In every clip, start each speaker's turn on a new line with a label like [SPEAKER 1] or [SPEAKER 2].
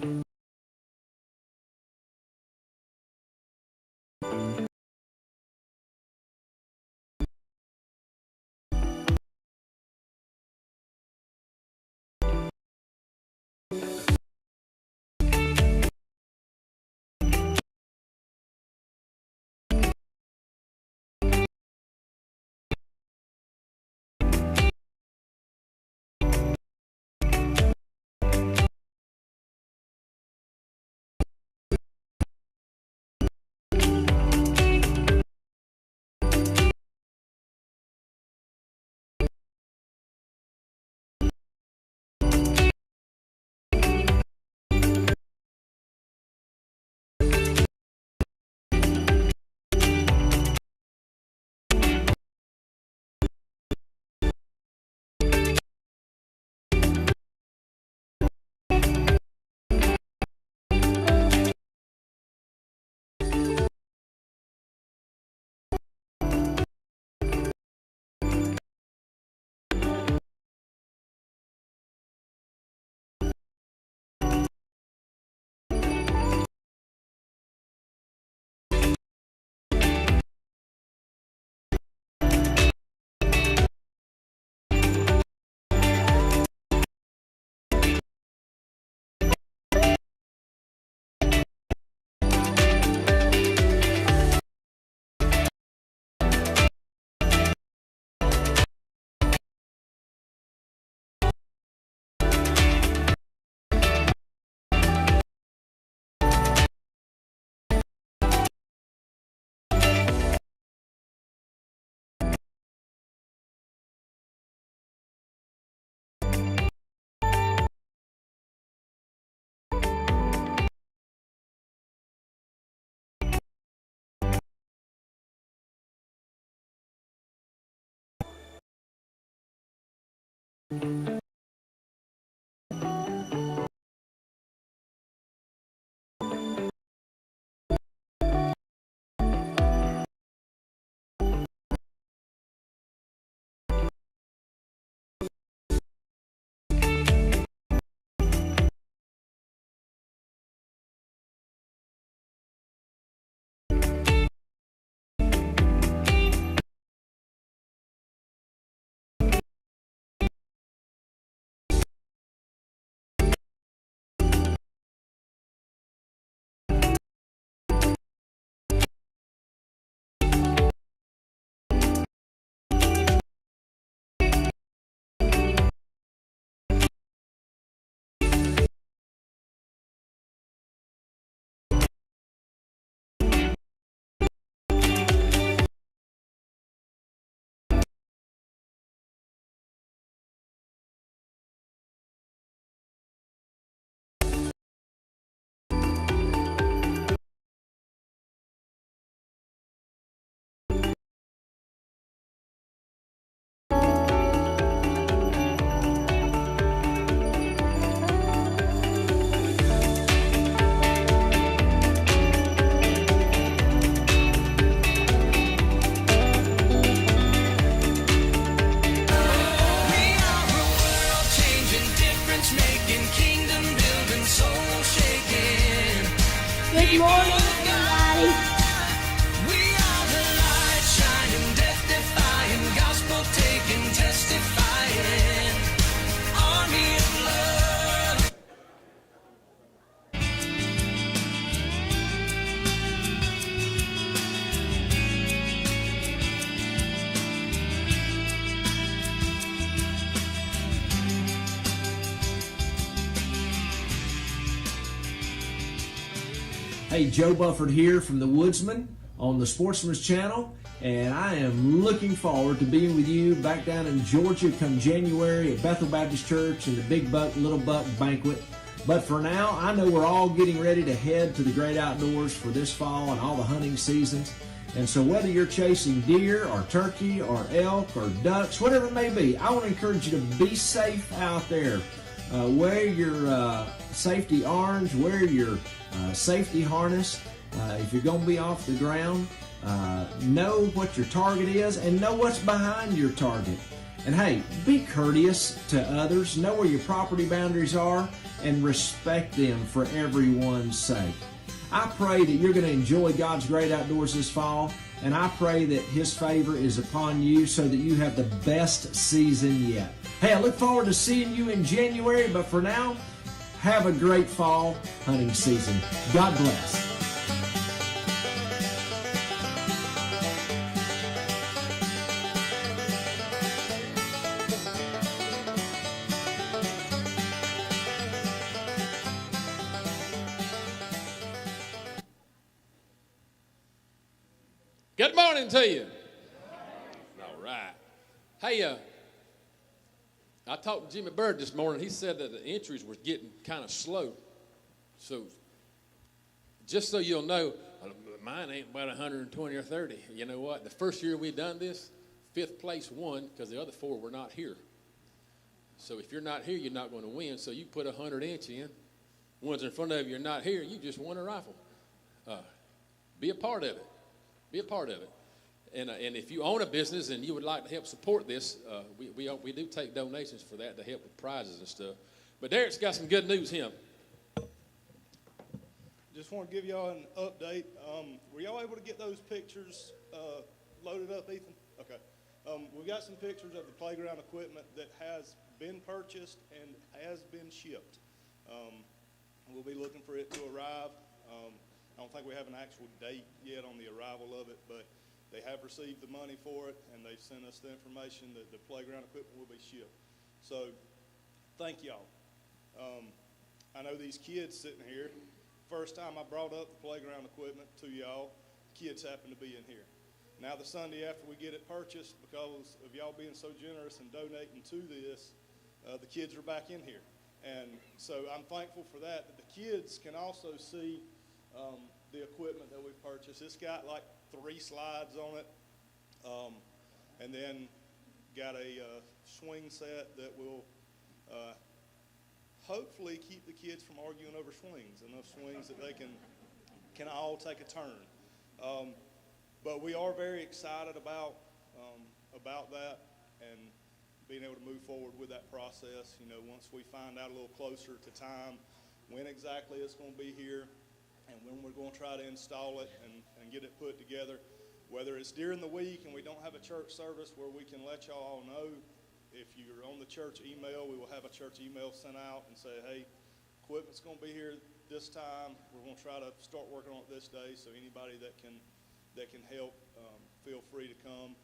[SPEAKER 1] Good morning, everybody.
[SPEAKER 2] We are the light shining, death defying, gospel taking, testifying, army of love.
[SPEAKER 3] Hey, Joe Bufford here from The Woodsman on the Sportsman's Channel, and I am looking forward to being with you back down in Georgia come January at Bethel Baptist Church and the Big Buck, Little Buck banquet. But for now, I know we're all getting ready to head to the great outdoors for this fall and all the hunting seasons. And so whether you're chasing deer or turkey or elk or ducks, whatever it may be, I want to encourage you to be safe out there. Wear your safety orange, wear your safety harness. If you're going to be off the ground, know what your target is and know what's behind your target. And hey, be courteous to others, know where your property boundaries are, and respect them for everyone's sake. I pray that you're going to enjoy God's great outdoors this fall, and I pray that His favor is upon you so that you have the best season yet. Hey, I look forward to seeing you in January, but for now, have a great fall hunting season. God bless.
[SPEAKER 1] Good morning to you. All right. Hey, I talked to Jimmy Bird this morning. He said that the entries were getting kind of slow. So just so you'll know, mine ain't about 120 or 30. You know what? The first year we done this, 5th place won because the other 4 were not here. So if you're not here, you're not going to win. So you put a 100-inch in. Ones in front of you are not here, you just won a rifle. Be a part of it. Be a part of it. And if you own a business and you would like to help support this, we do take donations for that to help with prizes and stuff. But Derek's got some good news here.
[SPEAKER 4] Just want to give y'all an update. Were y'all able to get those pictures loaded up, Ethan? Okay. We've got some pictures of the playground equipment that has been purchased and has been shipped. We'll be looking for it to arrive. I don't think we have an actual date yet on the arrival of it, but they have received the money for it, and they've sent us the information that the playground equipment will be shipped. So, thank y'all. I know these kids sitting here, first time I brought up the playground equipment to y'all, kids happen to be in here. Now the Sunday after we get it purchased, because of y'all being so generous and donating to this, the kids are back in here. And so I'm thankful for that the kids can also see the equipment that we've purchased. It's got like 3 slides on it, and then got a swing set that will hopefully keep the kids from arguing over swings, enough swings that they can all take a turn. But we are very excited about that and being able to move forward with that process. You know, once we find out a little closer to time when exactly it's going to be here, and when we're going to try to install it and get it put together, whether it's during the week and we don't have a church service where we can let y'all all know. If you're on the church email, we will have a church email sent out and say, hey, equipment's going to be here this time. We're going to try to start working on it this day, so anybody that can help, feel free to come.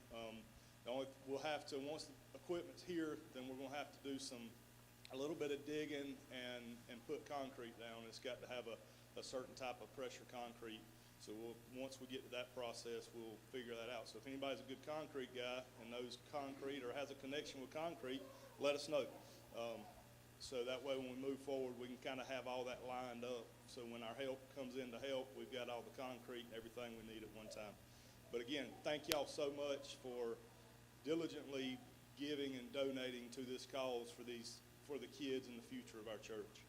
[SPEAKER 4] We'll have to, once the equipment's here, then we're going to have to do a little bit of digging and put concrete down. It's got to have a certain type of pressure concrete. So once we get to that process, we'll figure that out. So if anybody's a good concrete guy and knows concrete or has a connection with concrete, let us know. So that way when we move forward, we can kind of have all that lined up. So when our help comes in to help, we've got all the concrete and everything we need at one time. But again, thank y'all so much for diligently giving and donating to this cause for the kids and the future of our church.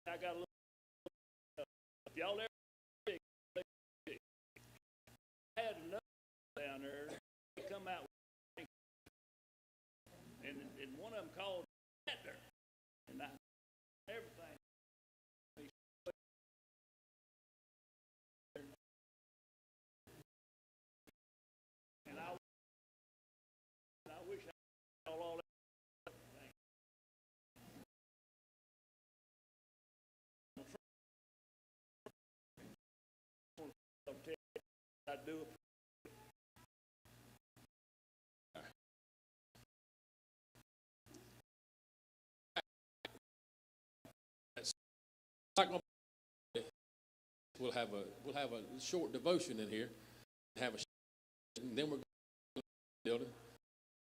[SPEAKER 5] I got a little. If y'all ever I had enough down there, they come out with, and one of them called Hitler, and everything. And I wish I had all that. I do it.
[SPEAKER 1] We'll have a short devotion in here. And then we're going to the building.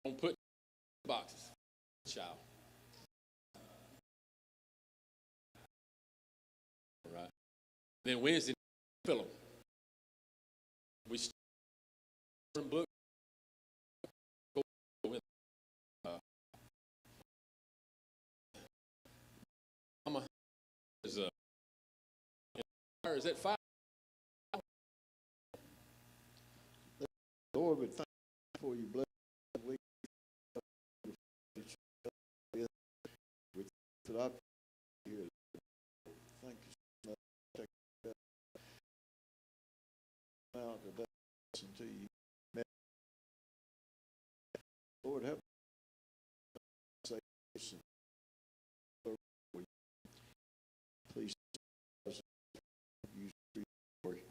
[SPEAKER 1] We're going to put boxes. Child. All right. Then Wednesday, fill them. We book. Is that 5?
[SPEAKER 6] Lord, we thank you for your blessing. We for the opportunity here. Thank you so much. Take that out of that listen to you. Lord, help us say this and please use your glory.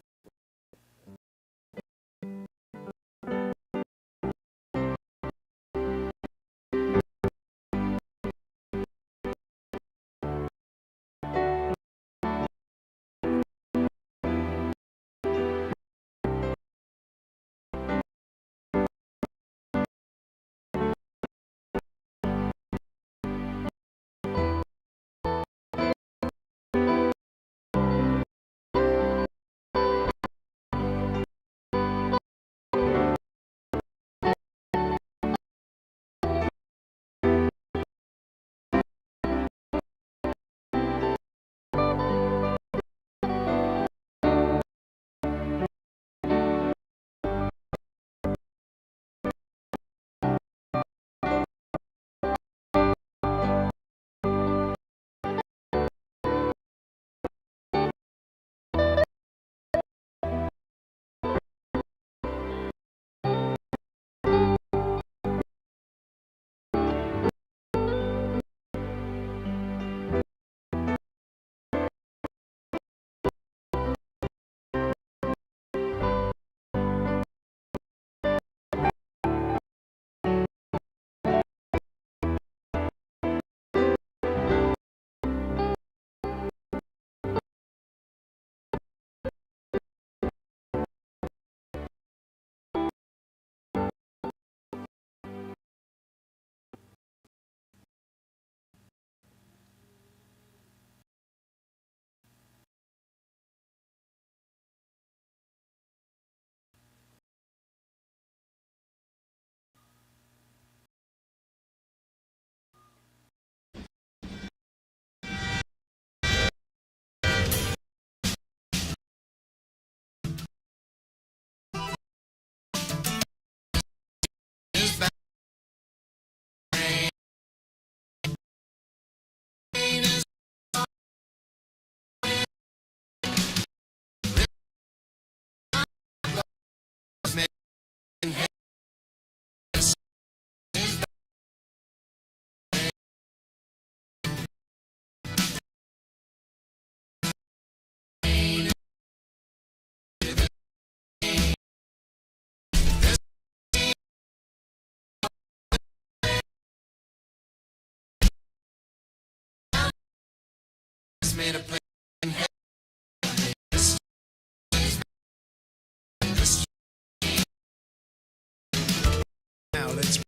[SPEAKER 2] Now let's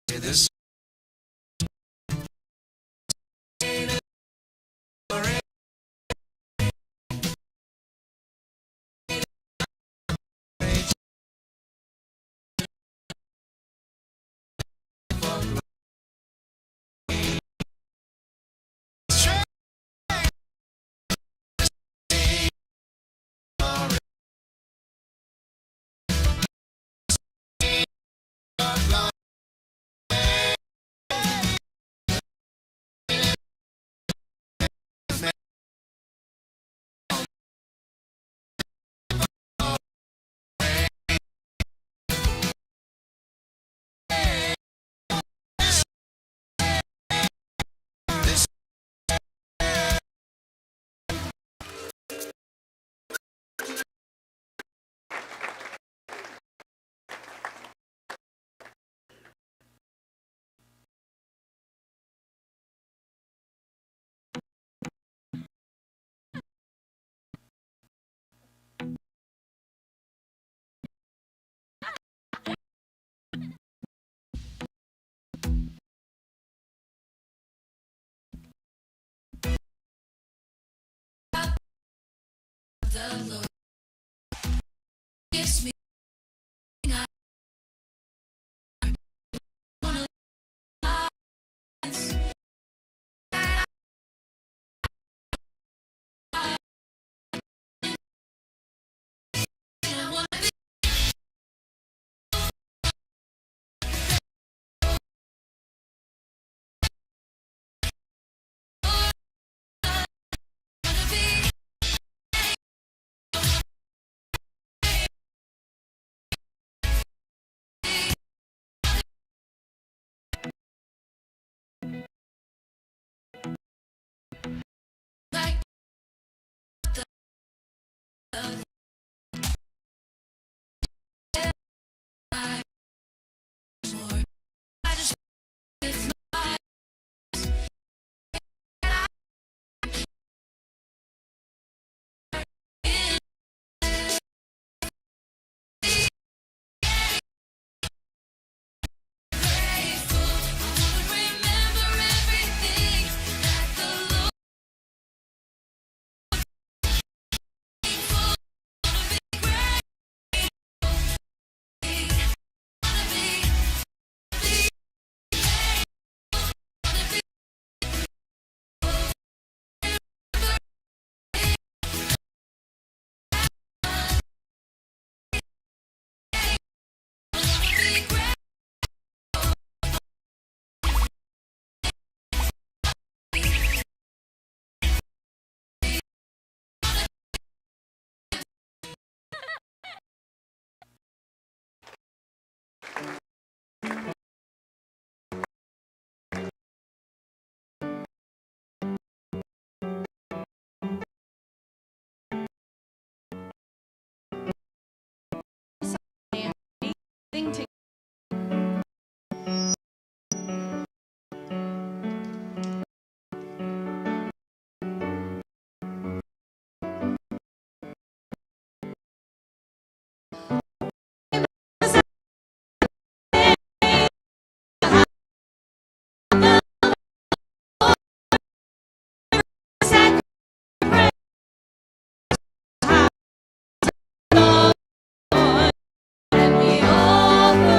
[SPEAKER 2] do this.
[SPEAKER 7] And we all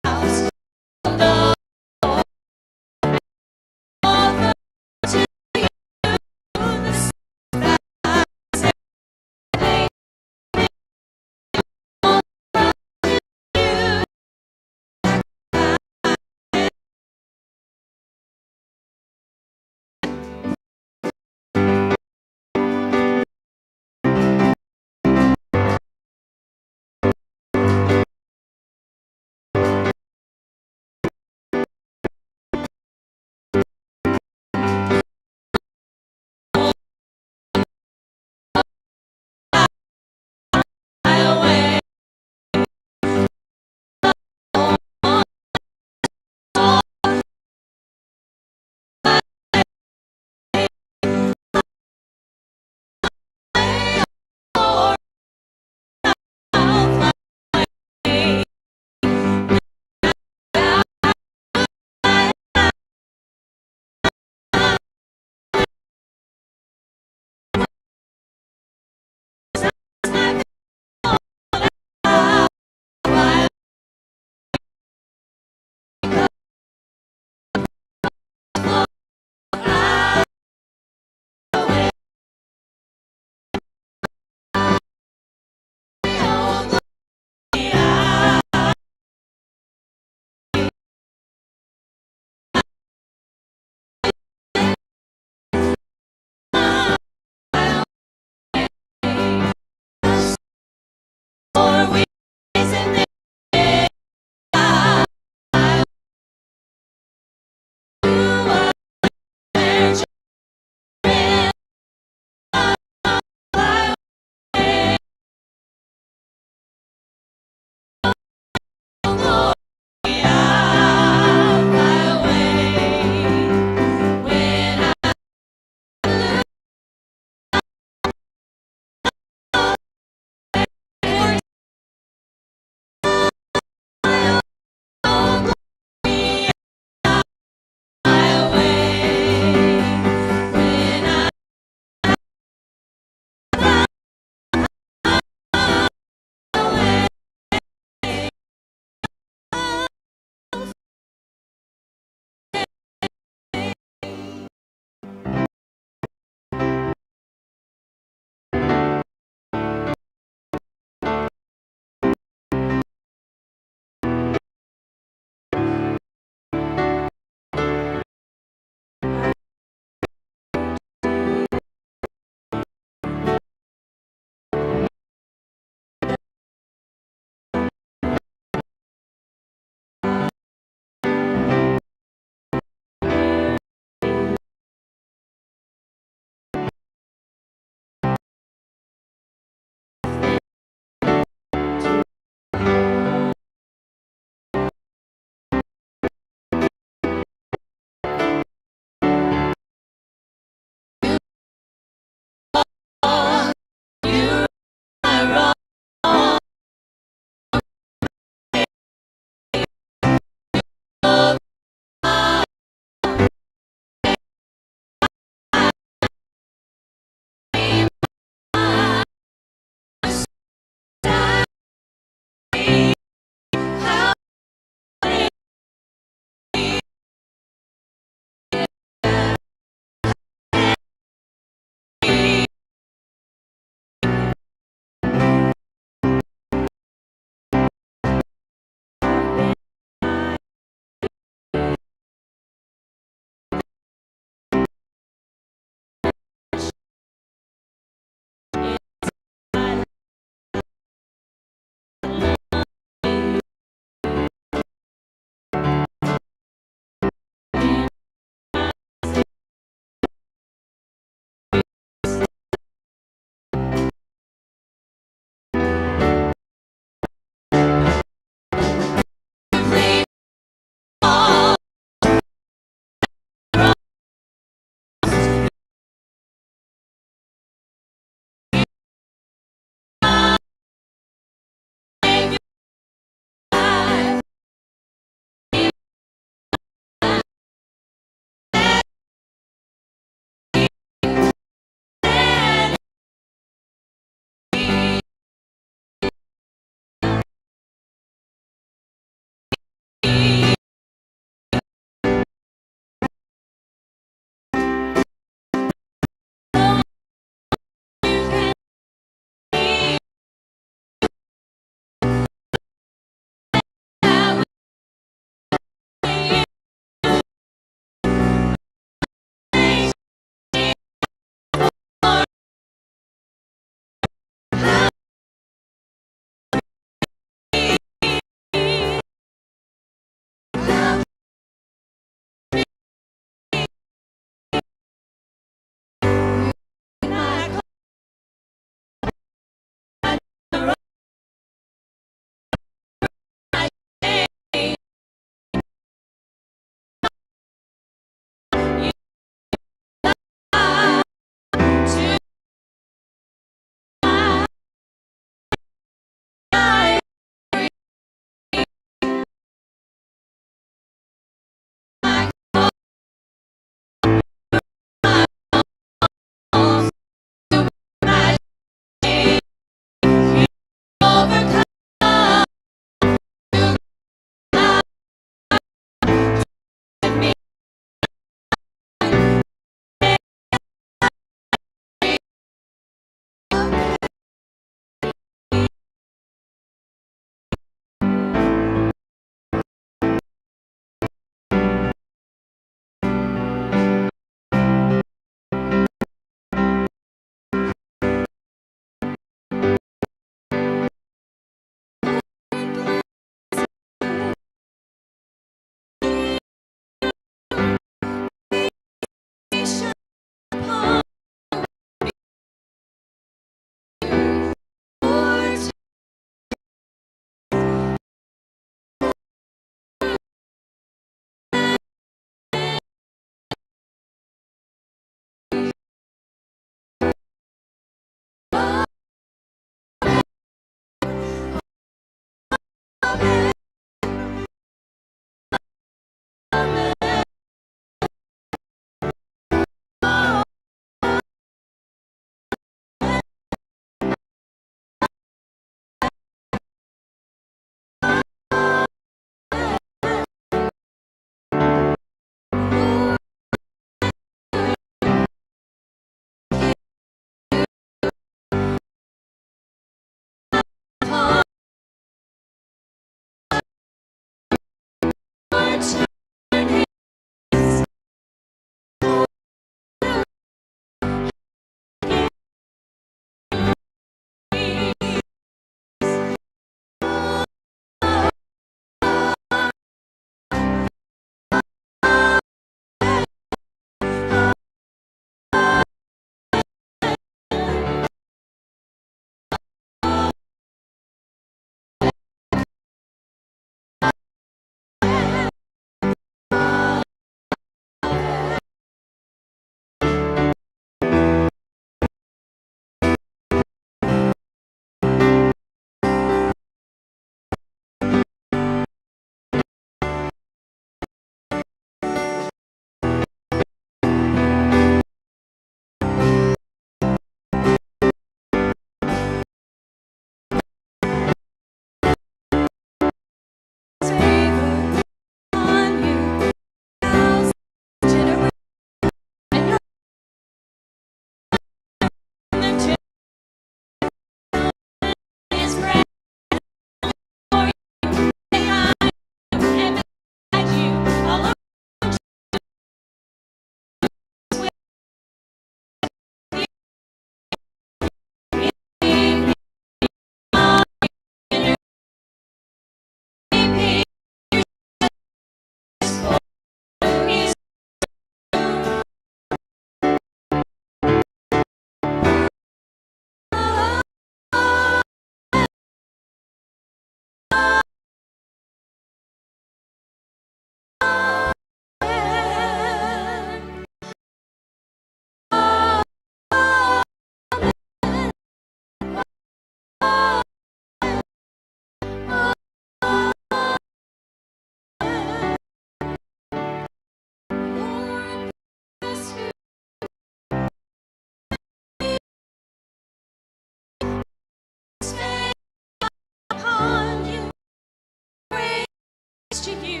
[SPEAKER 7] to you.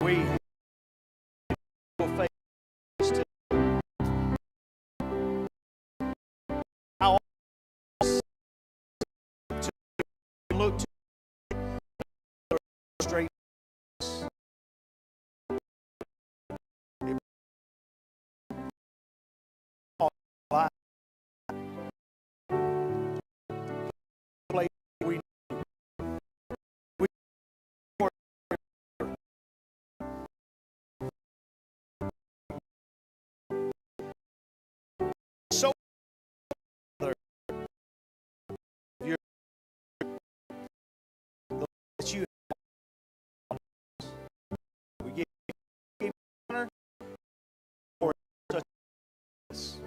[SPEAKER 8] We will face to how to look to straight play we so you're that you we give honor for such as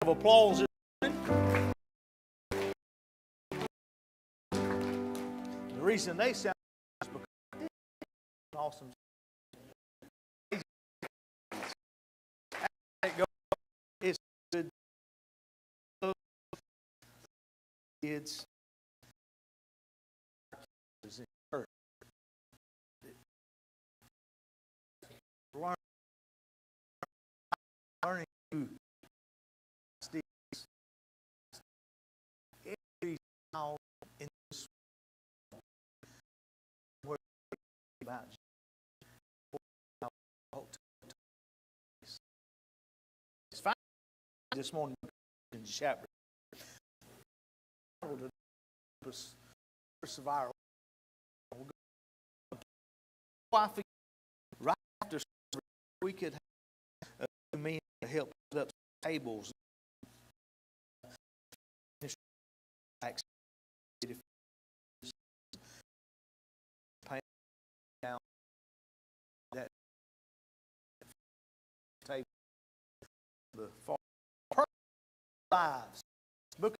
[SPEAKER 8] of applause. The reason they sound is because they did an awesome. It's good. Kids. Learning to every now in this word about it's fine this morning in chapter persevere. Right after we could have a man to help put up tables. Down that table, the far lives. Book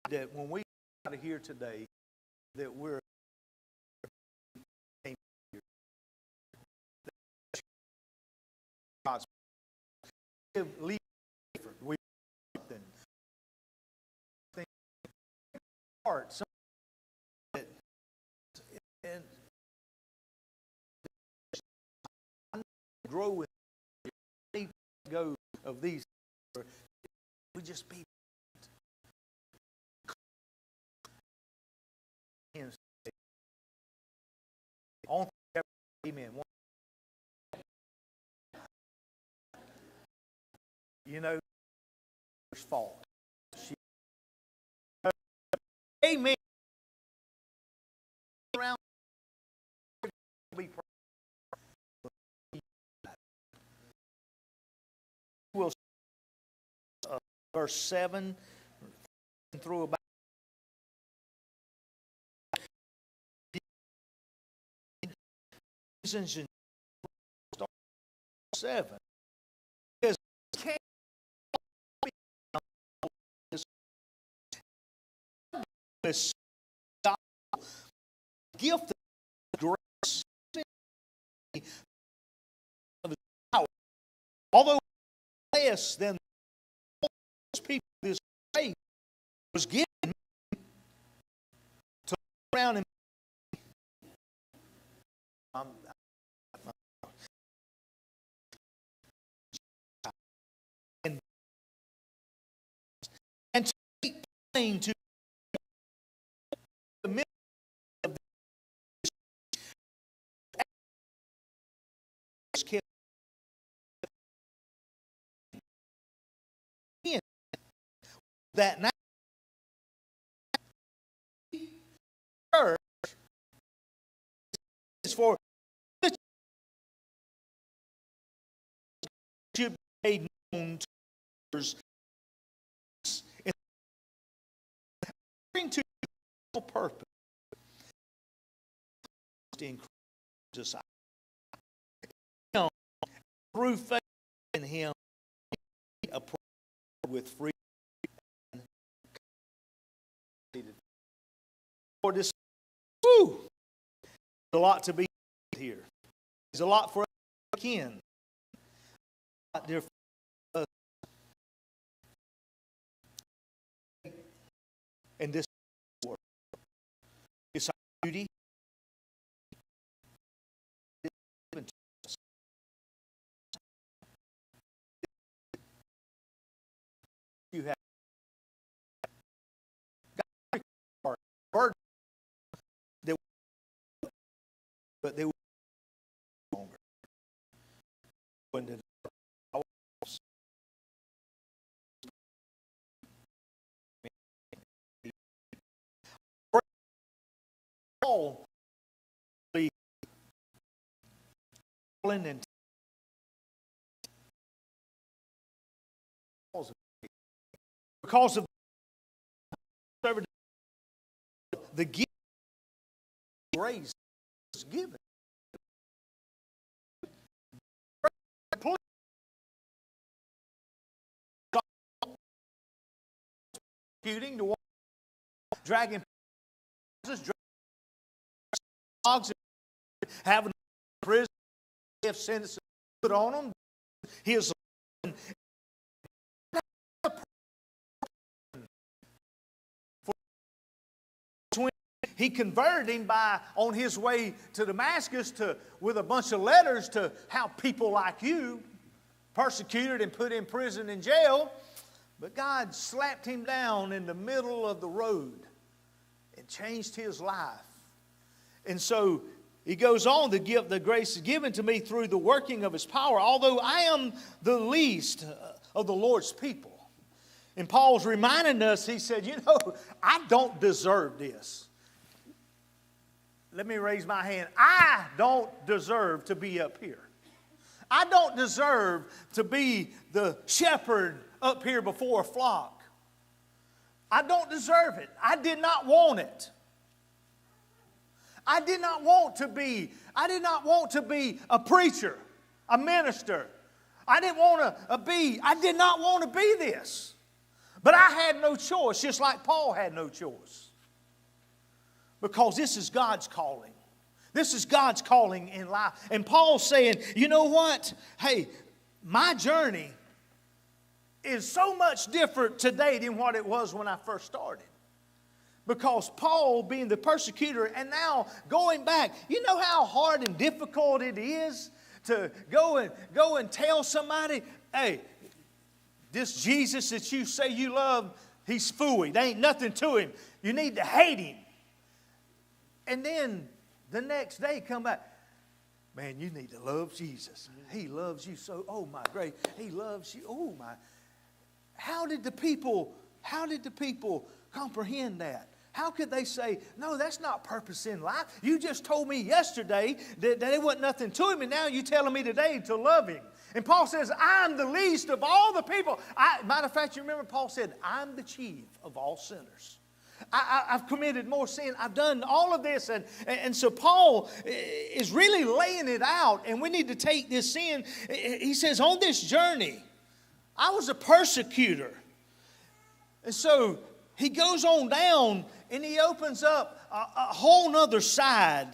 [SPEAKER 8] that when we out of here today, that we're God's leave different. We think heart some that and grow with go of these. We just be on amen. You know, there's fault. Amen. Around be will verse 7 through about reasons in 7 is this gift of grace of his power, although less than most people this faith was given to look around and and to make plain to the middle of this kept in that now church is for should be made known to others according to the purpose in Jesus. Through faith in Him, with free. For this, woo, there's a lot to be here. There's a lot for us to kin. Dear us. And this world, it's our duty. You have burden that, but they will be longer. When the all and because of the gift of grace is given. Executing to dragging dogs, having prison, if sentences put on them, his he converted him by on his way to Damascus with a bunch of letters to how people like you persecuted and put in prison and jail. But God slapped him down in the middle of the road and changed his life. And so he goes on to give the grace given to me through the working of His power, although I am the least of the Lord's people. And Paul's reminding us, he said, you know, I don't deserve this. Let me raise my hand. I don't deserve to be up here. I don't deserve to be the shepherd up here before a flock. I don't deserve it. I did not want it. I did not want to be a preacher, a minister. I did not want to be this. But I had no choice, just like Paul had no choice. Because this is God's calling. This is God's calling in life. And Paul's saying, you know what? Hey, my journey is so much different today than what it was when I first started. Because Paul, being the persecutor, and now going back, you know how hard and difficult it is to go and tell somebody, hey, this Jesus that you say you love, he's phooey. There ain't nothing to him. You need to hate him. And then the next day come back, man, you need to love Jesus. He loves you so, oh my grace, he loves you, oh my. How did the people comprehend that? How could they say, no, that's not purpose in life? You just told me yesterday that there wasn't nothing to him, and now you're telling me today to love him. And Paul says, I'm the least of all the people. Matter of fact, you remember Paul said, I'm the chief of all sinners. I've committed more sin. I've done all of this. And so Paul is really laying it out, and we need to take this in. He says, on this journey, I was a persecutor. And so he goes on down and he opens up a whole nother side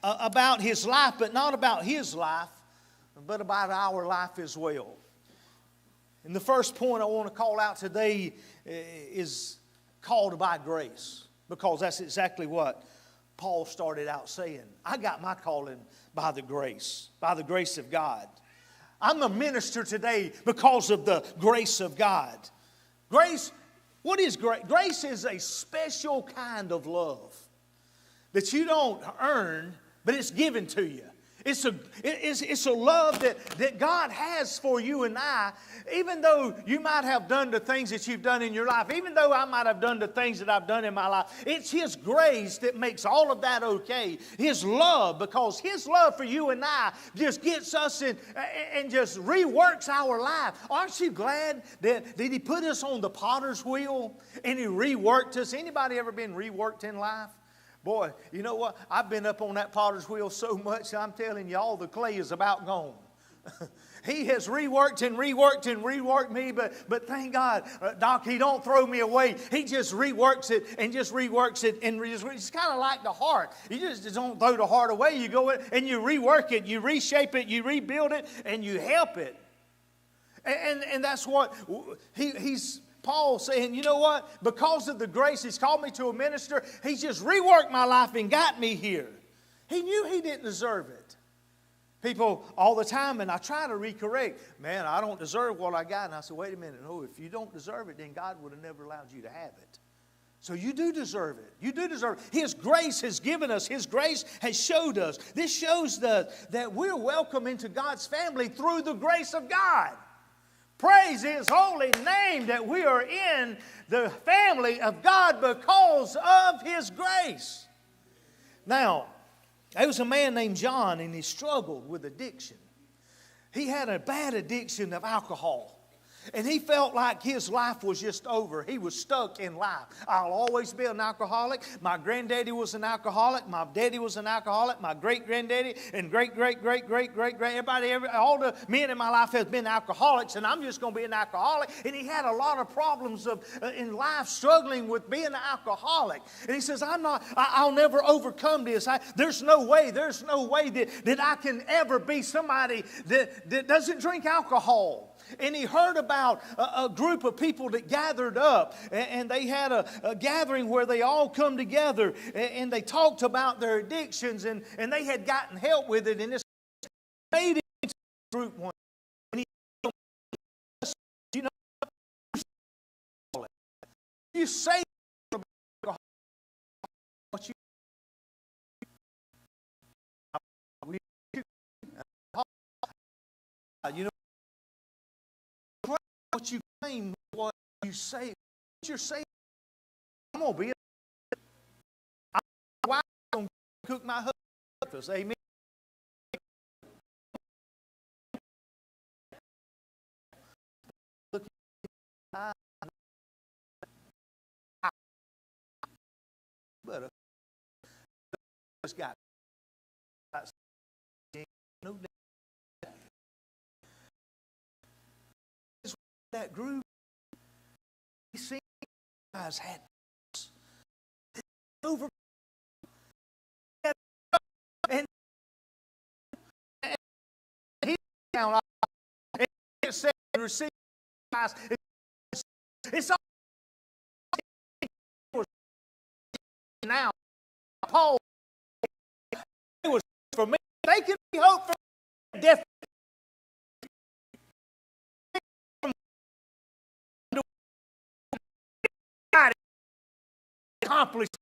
[SPEAKER 8] about his life, but not about his life, but about our life as well. And the first point I want to call out today is called by grace, because that's exactly what Paul started out saying. I got my calling by the grace of God. I'm a minister today because of the grace of God. Grace, what is grace? Grace is a special kind of love that you don't earn, but it's given to you. It's a love that God has for you and I, even though you might have done the things that you've done in your life, even though I might have done the things that I've done in my life. It's His grace that makes all of that okay. His love, because His love for you and I just gets us in and just reworks our life. Aren't you glad that He put us on the potter's wheel and He reworked us? Anybody ever been reworked in life? Boy, you know what? I've been up on that potter's wheel so much, I'm telling you, all the clay is about gone. He has reworked and reworked and reworked me, but thank God, Doc, He don't throw me away. He just reworks it and just reworks it. And it's kind of like the heart. You just don't throw the heart away. You go in and you rework it, you reshape it, you rebuild it, and you help it. And that's what he's Paul saying, you know what? Because of the grace He's called me to a minister, He's just reworked my life and got me here. He knew He didn't deserve it. People all the time, and I try to recorrect, man, I don't deserve what I got. And I said, wait a minute, no, if you don't deserve it, then God would have never allowed you to have it. So you do deserve it. You do deserve it. His grace has given us. His grace has showed us. This shows that we're welcome into God's family through the grace of God. Praise His holy name that we are in the family of God because of His grace. Now, there was a man named John, and he struggled with addiction. He had a bad addiction of alcohol. And he felt like his life was just over. He was stuck in life. I'll always be an alcoholic. My granddaddy was an alcoholic. My daddy was an alcoholic. My great-granddaddy and everybody, all the men in my life has been alcoholics, and I'm just going to be an alcoholic. And he had a lot of problems in life struggling with being an alcoholic. And he says, I'll never overcome this. There's no way that I can ever be somebody that doesn't drink alcohol. And he heard about a group of people that gathered up, and they had a gathering where they all come together, and they talked about their addictions, and they had gotten help with it. And this made it into a group one. And you say about what what you claim, what you say, what you're saying. I'm going to be I'm going to cook my husband breakfast. Amen. Look, but it's got no doubt. That group, you see, guys had over, and he down and it said receive guys. It's all now. Paul, it was for me. They can be hope for death. Accomplished,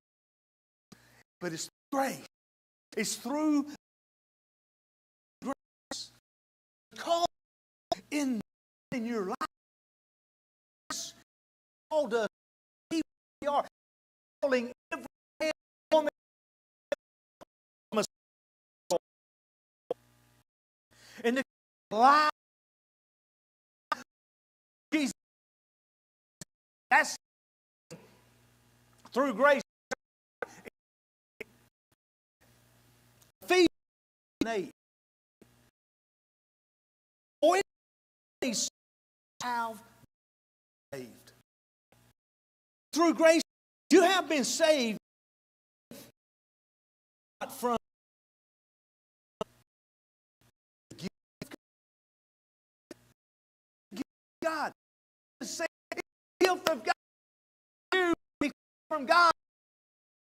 [SPEAKER 8] but it's grace. It's through grace. Called in your life. Called us. We are calling every man, woman, and the life. Jesus. That's through grace. Feed 8. For these have saved. Through grace, you have been saved from God. The gift of God. From God,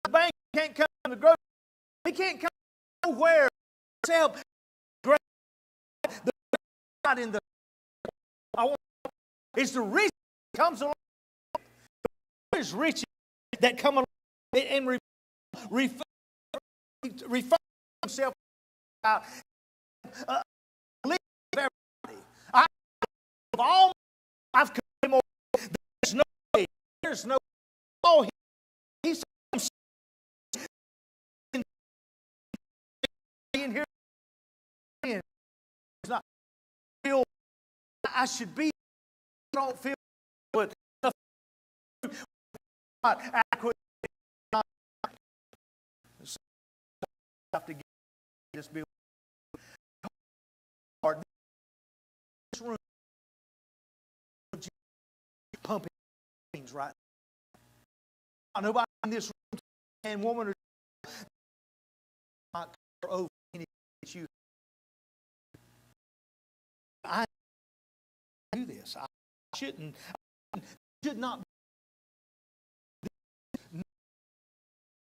[SPEAKER 8] the bank can't come to the grocery. He can't come nowhere except grace. The God in the it's the rich that comes along. There's riches that come along and refer himself out. Everybody. Of all I've come more. There's no. Oh, he's in here. It's not feel I should be. I don't feel but not adequate. have to get this building. This room pumping things right now. Nobody in this room, man, woman, or not over any you. I do this. I should not.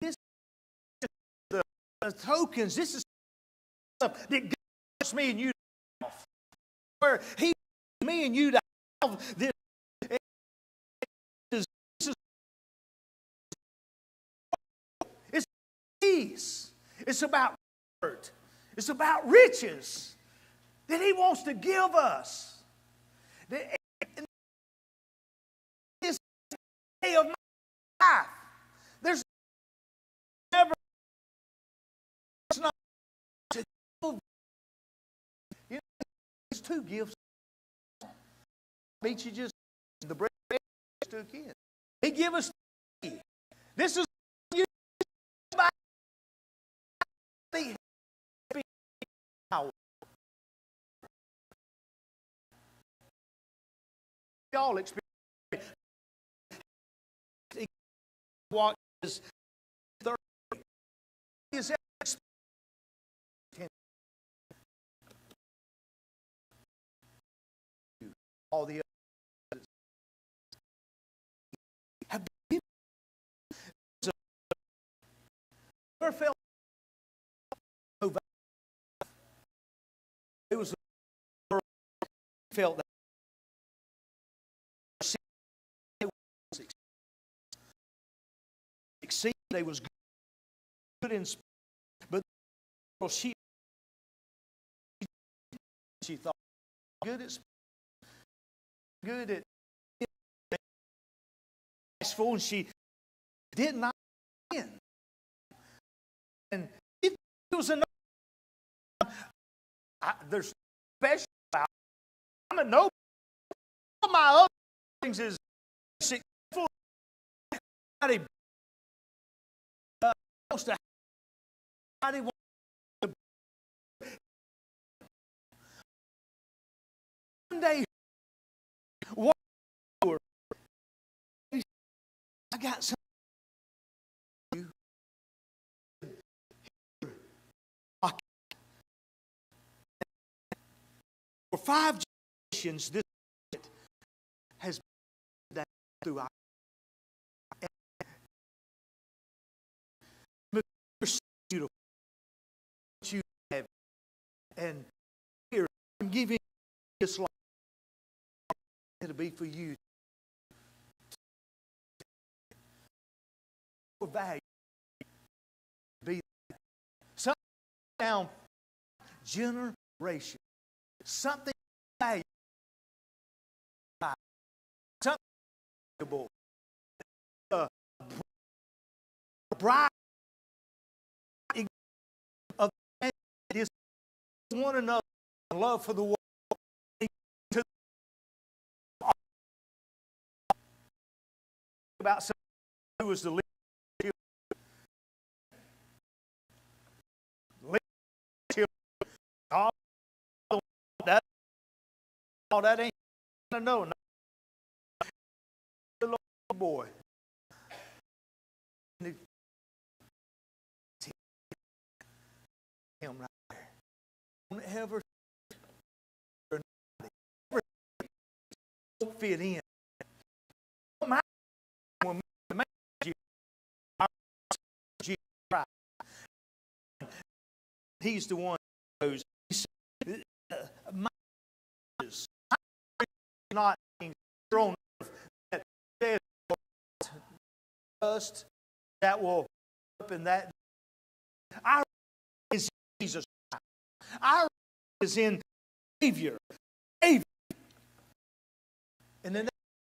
[SPEAKER 8] This is the tokens. This is stuff that gives me and you off. Where He me and you to have this. It's peace. It's about word. It's about riches that He wants to give us. This day of my life, there's never it's not to give. You know, there's two gifts. Beat you just the bread to a kid. He give us this is you by the power. Y'all experience what is 30 is all the others have been never felt it was felt that they was good in but she thought good at good at and she did not win. And it was enough. There's special about I'm a no. All my other things is successful. One day, I got some. For 5 generations, this has been through our. Beautiful, you have, and here I'm giving this life. It'll be for you. For value, be something down generation, something valuable, something valuable, bride. Is one another love for the world about someone who was the leader all that ain't no little boy him right there. Don't ever fit in. When He's the one who knows. He said, not on that says dust that will open that. Our is Jesus. Our is in Savior. And then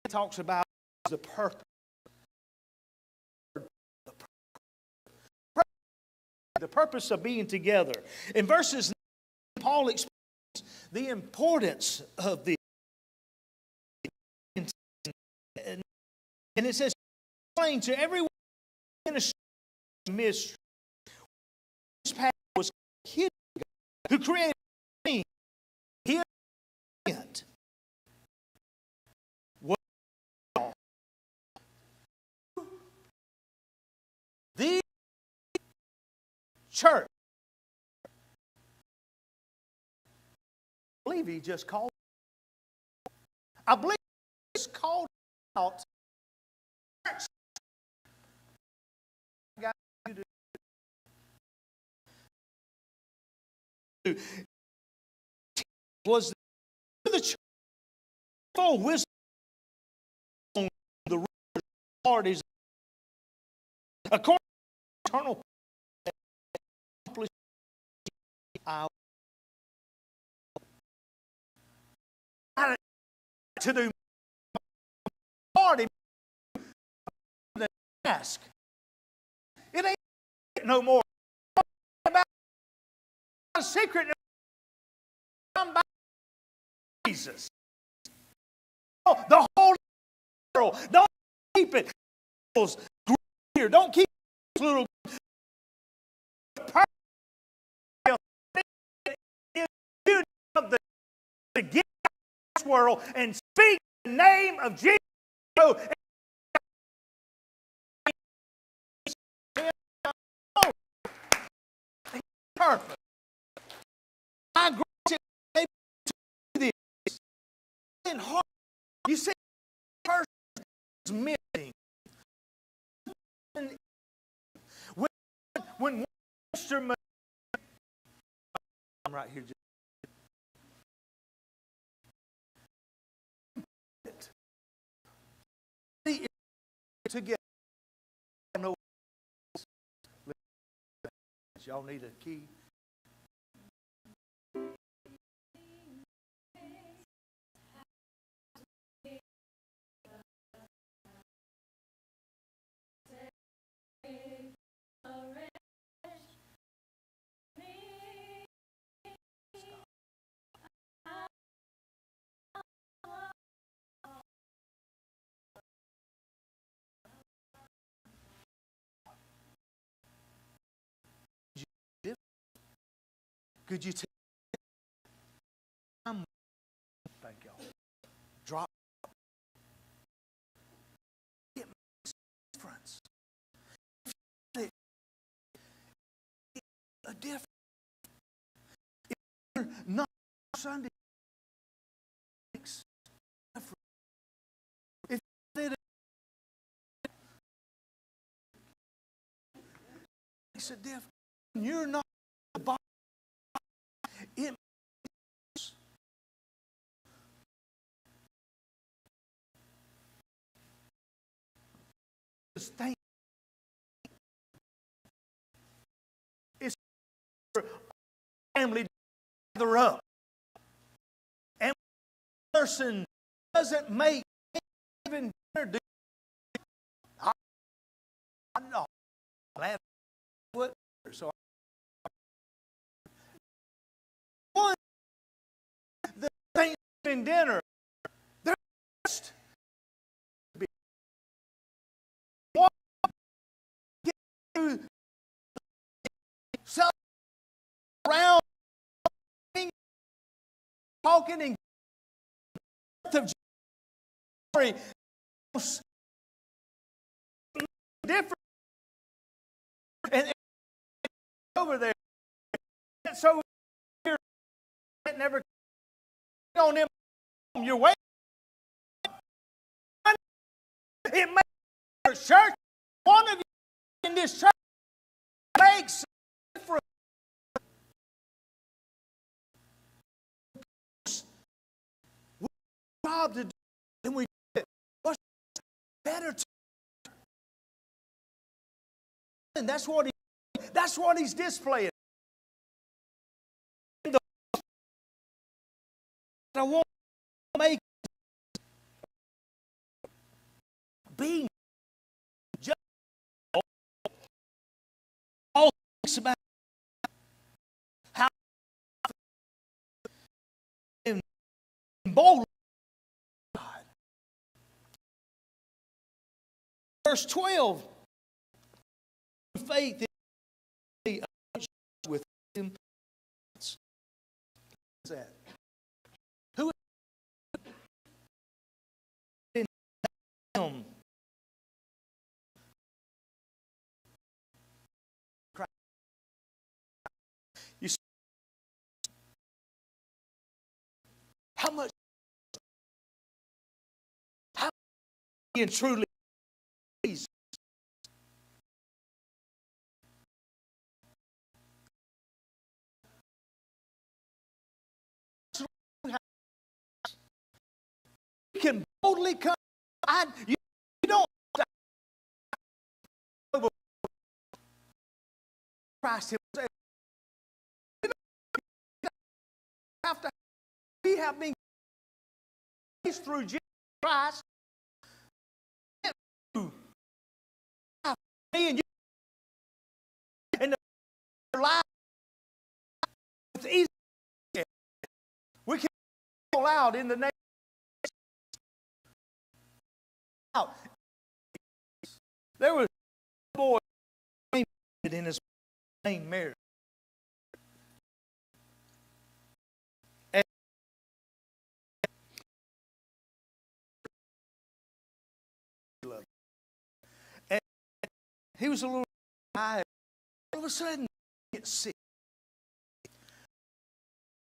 [SPEAKER 8] it talks about the purpose. The purpose of being together. In verses 9, Paul explains the importance of the. And it says, explain to everyone in a mystery. who created me, His intent was the church. I believe He just called. I believe He just called out. Was the church full wisdom on the parties according to eternal to do party than ask. It ain't no more about a secret. Come back to Jesus. Oh, the whole world. Don't keep it here. Don't keep it little. Of the to get out of this world and speak the name of Jesus. Perfect. I grant you to this. In heart, you see, the person is missing. When Mr. I'm right here. Together. Y'all need a key. Could you take time? Thank y'all. Drop. It makes a difference. A difference. If you're not Sunday, it makes a difference. If it makes a difference, you're not the body. It makes this thing. It's for family to gather up. And one person doesn't make even dinner. I know. Glad what so one the Thanksgiving dinner. They're just one get to sell around talking and of January different and over there. So here it never on them your way. It makes church. One of you in this church makes a difference. We have a job to do, and we do it. What's better to and that's what he's displaying. I want to make being just all thinks about how bold God. Verse 12. Faith with him him. You see, how much he and truly pleased. You can boldly come. You don't Christ himself. You don't have to. We have been placed through Jesus Christ. Me and you in the life. It's easy. We can call out in the name. Out. There was a boy in his name Mary. And he was a little guy. All of a sudden, he gets sick.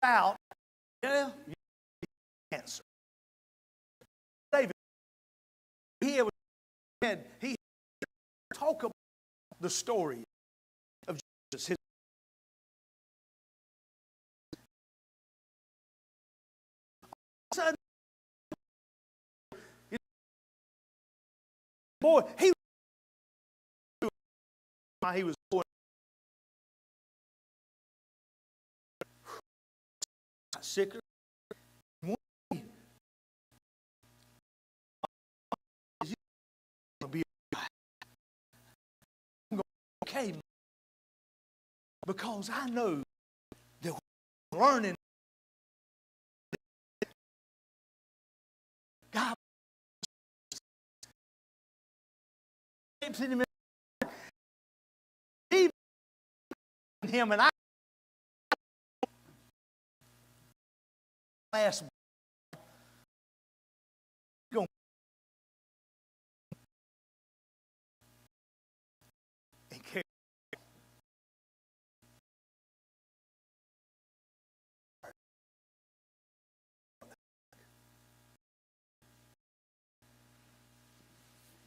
[SPEAKER 8] Out. Yeah, cancer. David, he talk about the story of Jesus. Sudden, boy, he was born sicker. Okay, because I know that we're learning God in him and I last go and care.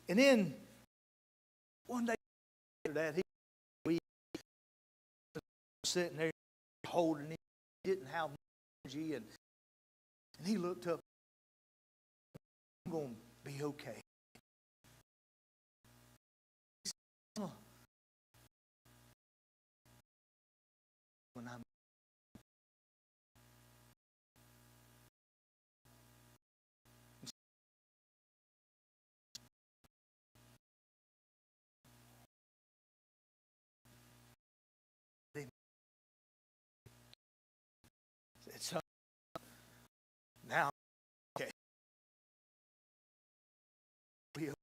[SPEAKER 8] And then one day after that, we sitting there holding him. He didn't have energy, and he looked up. I'm going to be okay. He said, when I'm it's now okay. Faith.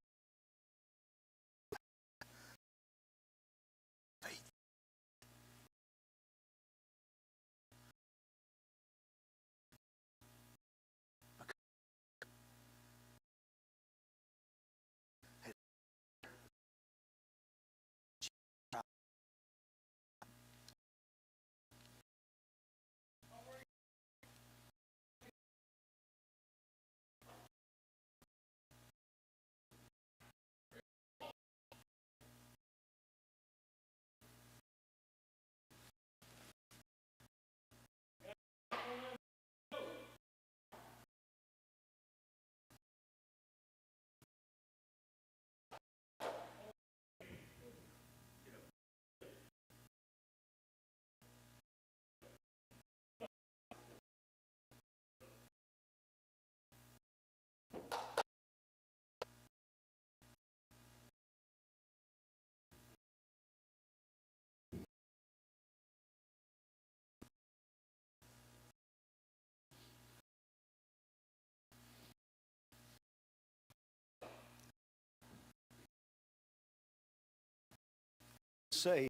[SPEAKER 8] Say,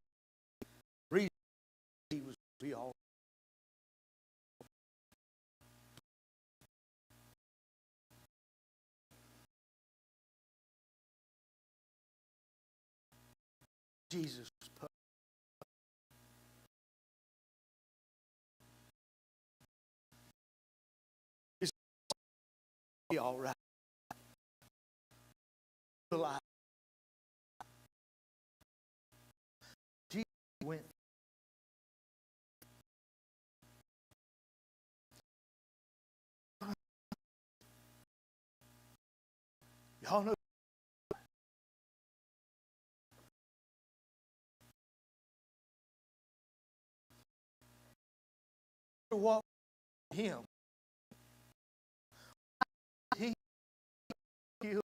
[SPEAKER 8] reason he was be all. Jesus was perfect. It's be all right. Alive. Jesus went. Y'all know. Walk with him. He killed.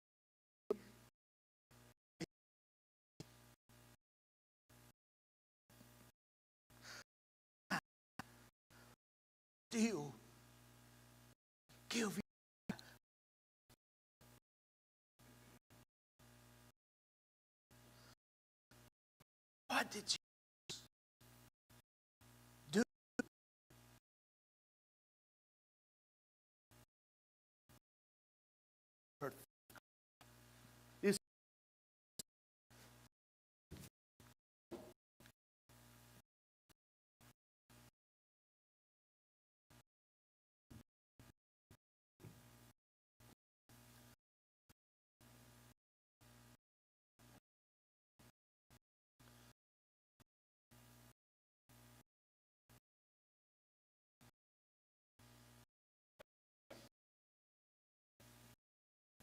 [SPEAKER 8] Still give you. What did you do? This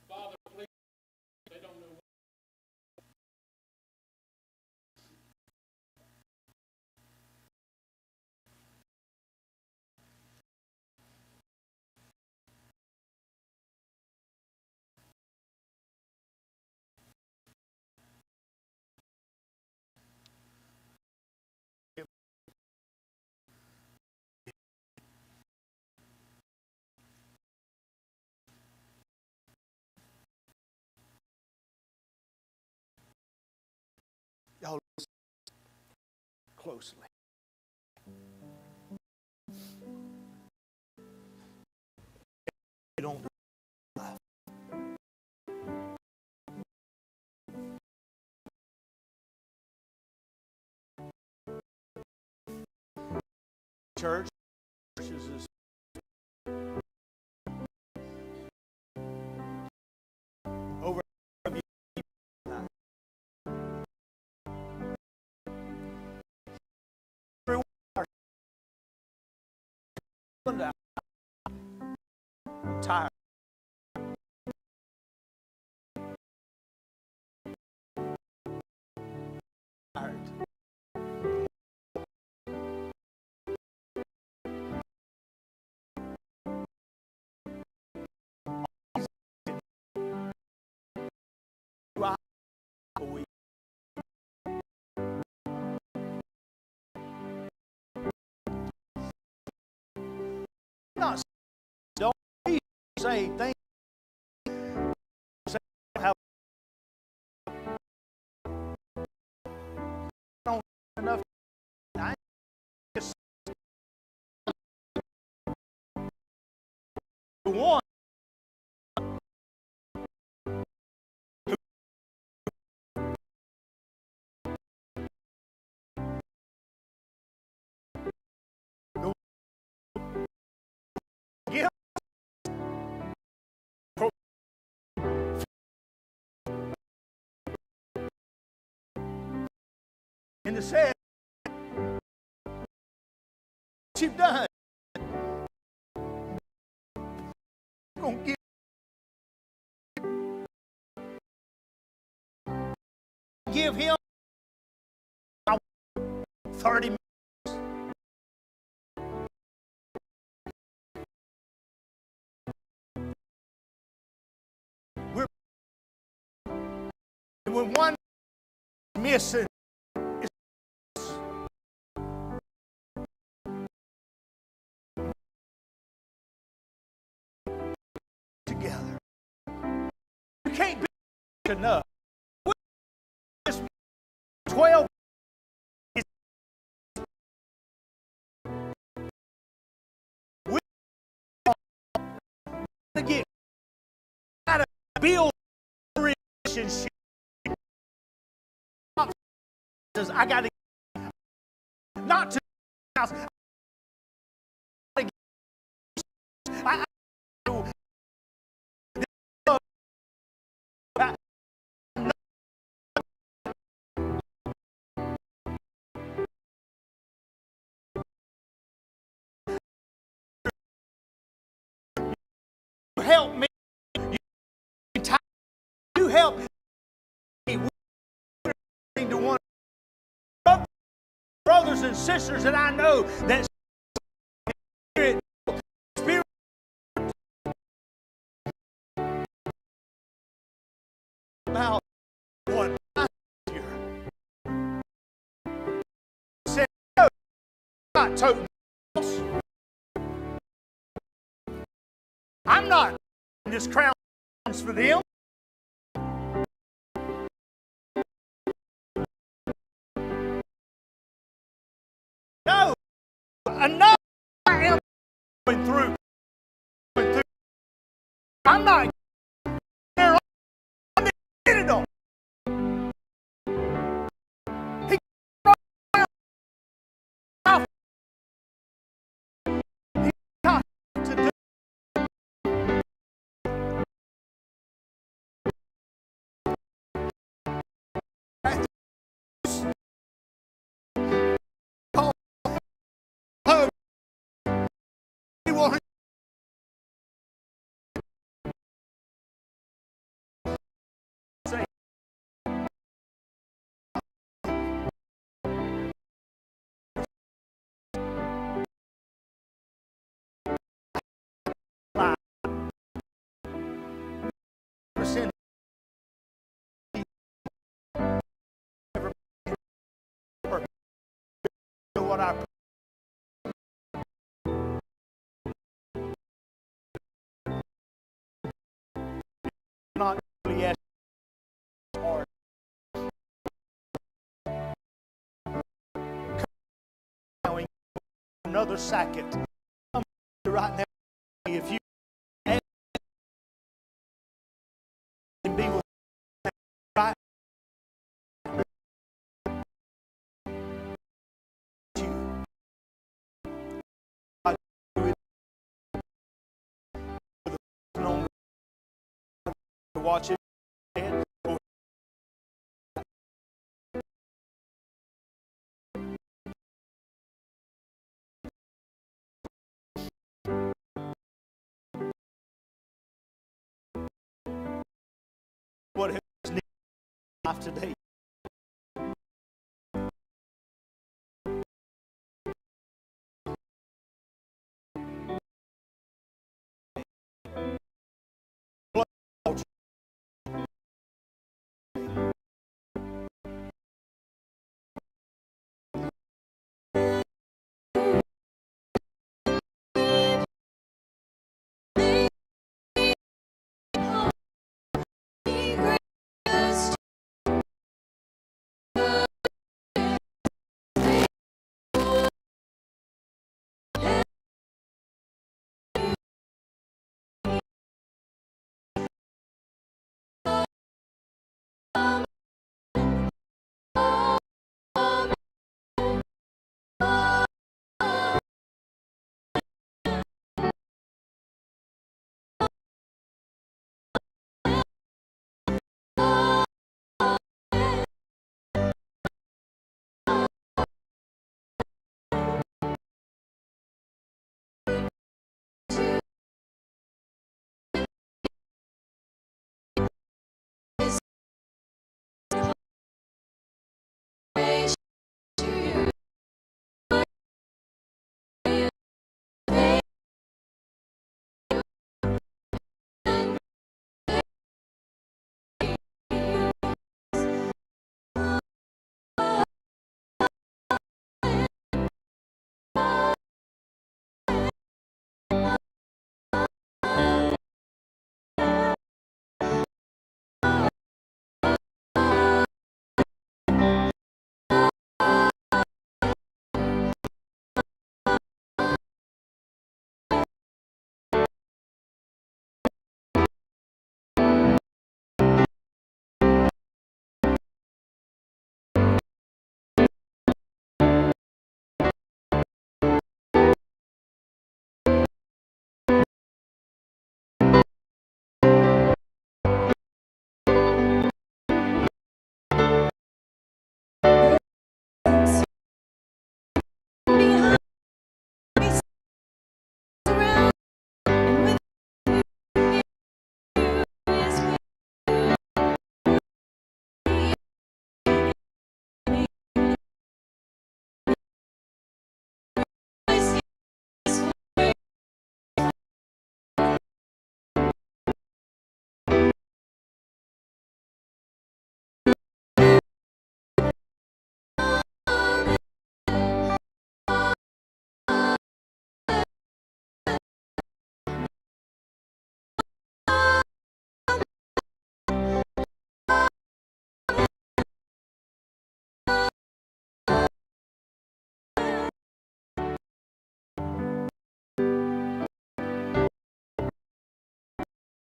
[SPEAKER 1] Father, please, they don't know.
[SPEAKER 8] y'all listen closely. You don't do life. Church is over. I'm tired. Not don't say things. Say how I don't enough. I just one. Give in the said what you've done. Gonna give him 30 minutes. When one missing, together. You can't be enough. 12 we to get out of build relationship. says, I got to not to the house. I help me. You help me to one brothers and sisters that I know that spirit about what I hear. Said, no, I'm not toting this. I'm not this crown for them. No, enough I am going through. I'm not there. I'm getting it on. He got to do. He wanted say percent what I not really ask hard. Another second. Right now, if you can be with right you, I do it to watch it. What has needed life today?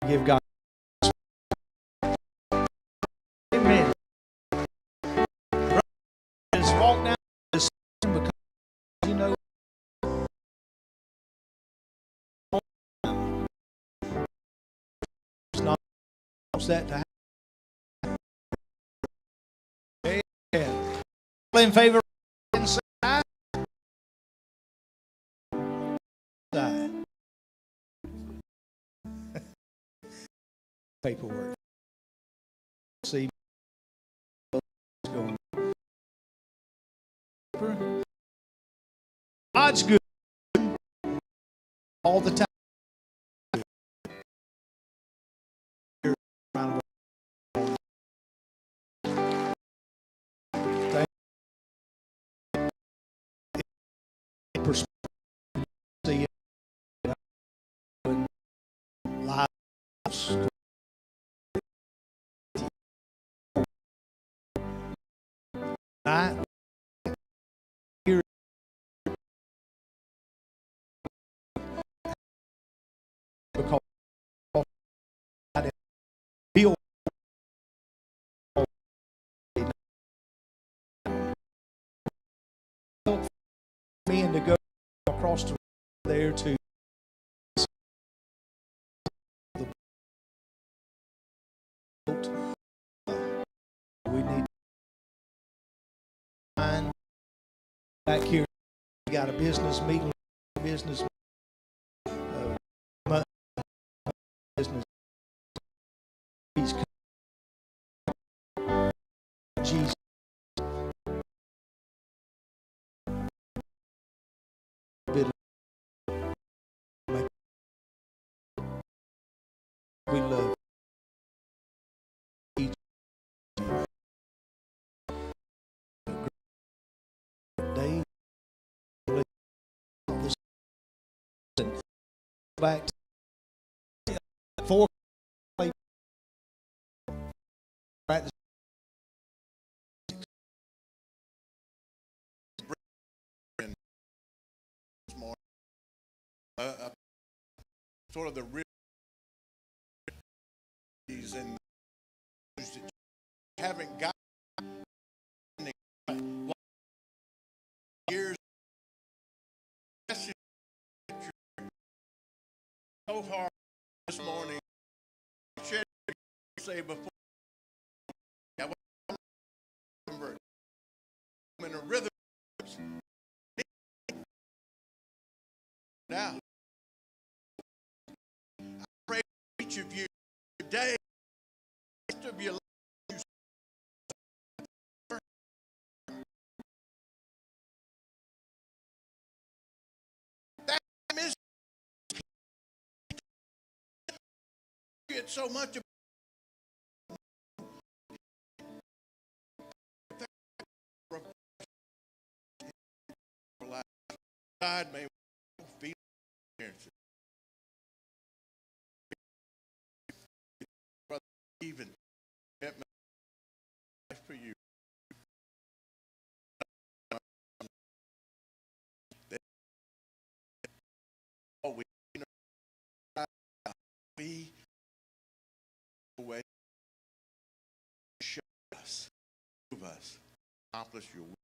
[SPEAKER 8] Give God. Amen. Just walk down this because you know it's not that to happen. Amen. All in favor? Say aye. Aye. Paperwork. See. Going. God's good all the time. I hear because I didn't feel me and to go across the there to the boat. We need to find back here. We got a business meeting. Business. Business. He's Jesus. We love each day. Back to 4 practice.
[SPEAKER 6] Sort of the real and haven't got years so hard this morning. Say before I remember in a rhythm now. I pray for each of you today. Of your life, that is so much about God may feel even for you. We way show us, move us, accomplish your will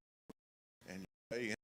[SPEAKER 6] and your way.